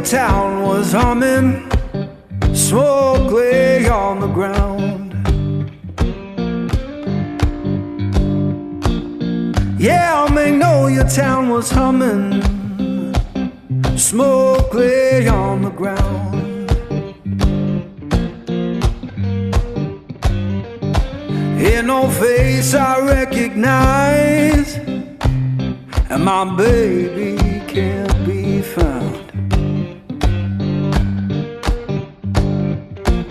town was humming, smoke lay on the ground. Yeah, I may know your town was humming, smoke lay on the ground. Ain't no face I recognize, and my baby can't be found.